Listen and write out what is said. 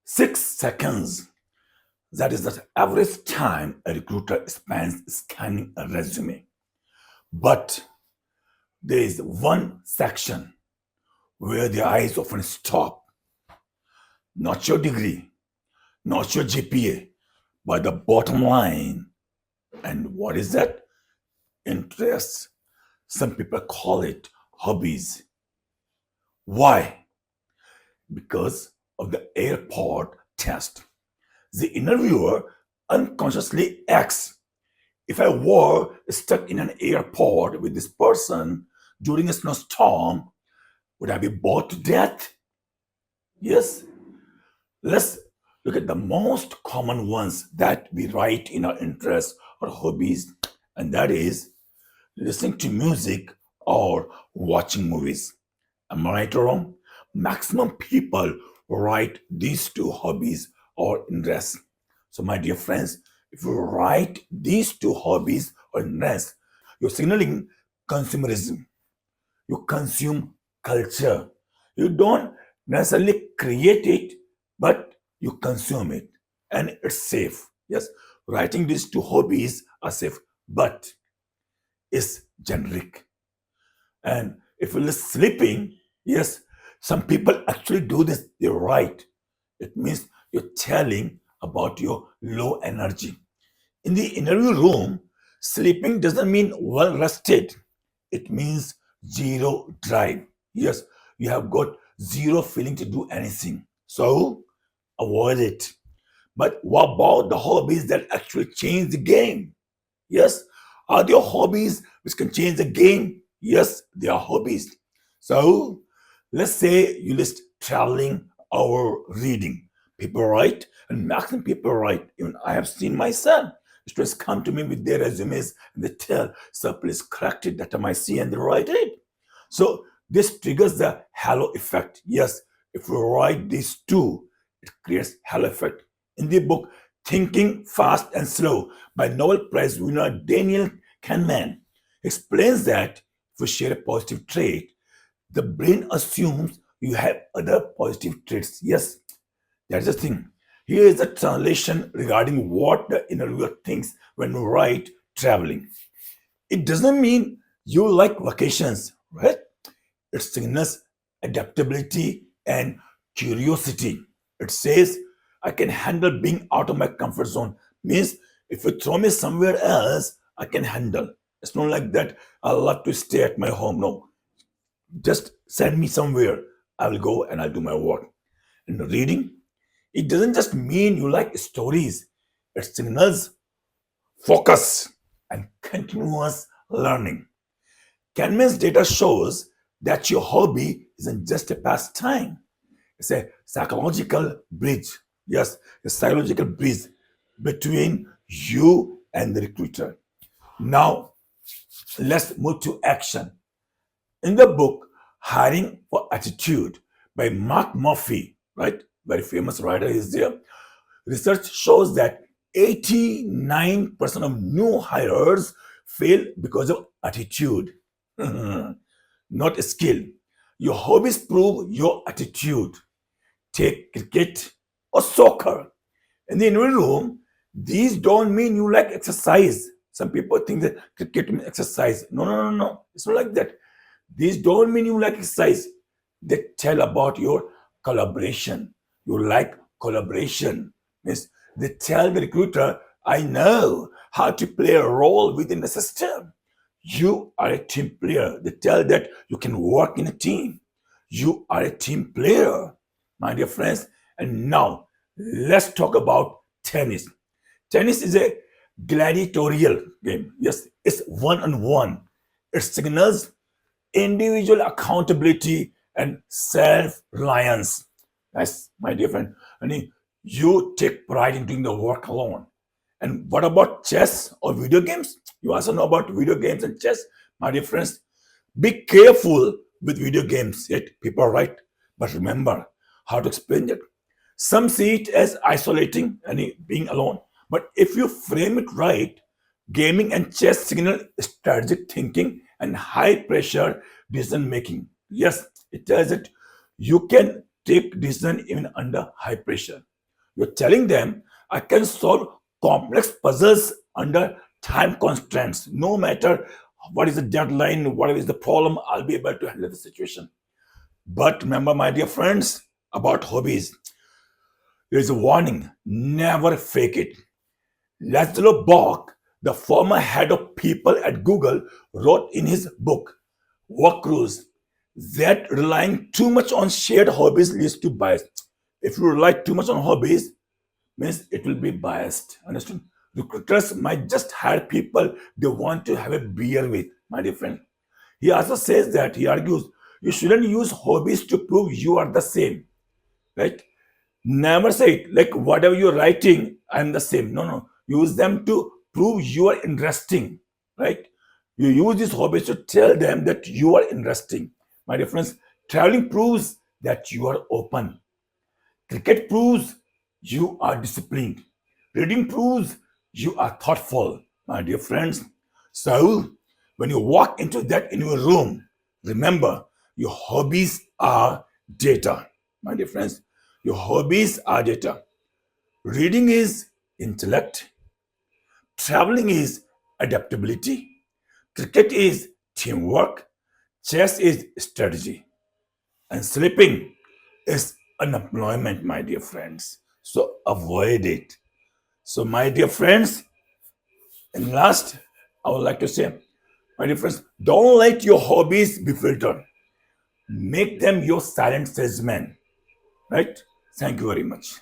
6 seconds. That is the average time a recruiter spends scanning a resume. But there is one section where the eyes often stop. Not your degree, not your GPA, but the bottom line. And what is that? Interest. Some people call it hobbies. Why? Because of the airport test. The interviewer unconsciously asks, if I were stuck in an airport with this person during a snowstorm, would I be bored to death? Yes. Let's look at the most common ones that we write in our interests or hobbies, and that is listening to music or watching movies. Am I right or wrong? Maximum people write these two hobbies or interests. So, my dear friends, if you write these two hobbies or interests, you're signaling consumerism. You consume culture. You don't necessarily create it, but you consume it. And it's safe. Yes, writing these two hobbies are safe, but it's generic. And if you're sleeping, yes, some people actually do this. They write. It means you're telling about your low energy. In the interview room, sleeping doesn't mean well rested. It means zero drive. Yes, you have got zero feeling to do anything. So avoid it. But what about the hobbies that actually change the game? Yes, are there hobbies which can change the game? Yes, they are hobbies. So let's say you list traveling or reading. People write, and maximum people write. Even I have seen my son. Students come to me with their resumes and they tell, sir, please correct it that I might see, and they write it. So this triggers the halo effect. Yes, if we write these two, it creates halo effect. In the book Thinking Fast and Slow by Nobel Prize winner Daniel Kahneman explains that if we share a positive trait, the brain assumes you have other positive traits. Yes, that's the thing. Here is the translation regarding what the interviewer thinks when we write traveling. It doesn't mean you like vacations, right? It signals adaptability and curiosity. It says, I can handle being out of my comfort zone. Means if you throw me somewhere else, I can handle. It's not like that. I love to stay at my home. No, just send me somewhere. I will go and I'll do my work. And reading, it doesn't just mean you like stories. It signals focus and continuous learning. Kahneman's data shows that your hobby isn't just a pastime. It's a psychological bridge. Yes, a psychological bridge between you and the recruiter. Now, let's move to action. In the book Hiring for Attitude by Mark Murphy, right? Very famous writer is there. Research shows that 89% of new hires fail because of attitude, not skill. Your hobbies prove your attitude. Take cricket or soccer. In the interview room, these don't mean you like exercise. Some people think that cricket means exercise. No, no, no, no. It's not like that. These don't mean you like exercise. They tell about your collaboration. You like collaboration. Means they tell the recruiter, I know how to play a role within the system. You are a team player. They tell that you can work in a team. You are a team player, my dear friends. And now let's talk about tennis. Tennis is a gladiatorial game. Yes, it's one on one. It signals individual accountability and self-reliance. That's my dear friend. I mean, you take pride in doing the work alone. And what about chess or video games? You also know about video games and chess, my dear friends. Be careful with video games. Yet people are right, but remember how to explain it. Some see it as isolating and being alone. But if you frame it right, gaming and chess signal strategic thinking and high pressure decision making. Yes, it tells it you can take decision even under high pressure. You're telling them, I can solve complex puzzles under time constraints. No matter what is the deadline, what is the problem, I'll be able to handle the situation. But remember, my dear friends, about hobbies, there is a warning: never fake it. Laszlo Bock, the former head of people at Google, wrote in his book, Work Rules, that relying too much on shared hobbies leads to bias. If you rely too much on hobbies, means it will be biased. Understand? Recruiters might just hire people they want to have a beer with, my dear friend. He also says that, he argues, you shouldn't use hobbies to prove you are the same, right? Never say it like whatever you're writing, I'm the same. No, no. Use them to prove you are interesting, right? You use these hobbies to tell them that you are interesting. My dear friends, traveling proves that you are open. Cricket proves you are disciplined. Reading proves you are thoughtful, my dear friends. So, when you walk into that in your room, remember your hobbies are data, my dear friends. Your hobbies are data. Reading is intellect, traveling is adaptability, cricket is teamwork, chess is strategy, and sleeping is unemployment, my dear friends. So avoid it. So, my dear friends, and last, I would like to say, my dear friends, don't let your hobbies be filtered. Make them your silent salesman. Right? Thank you very much.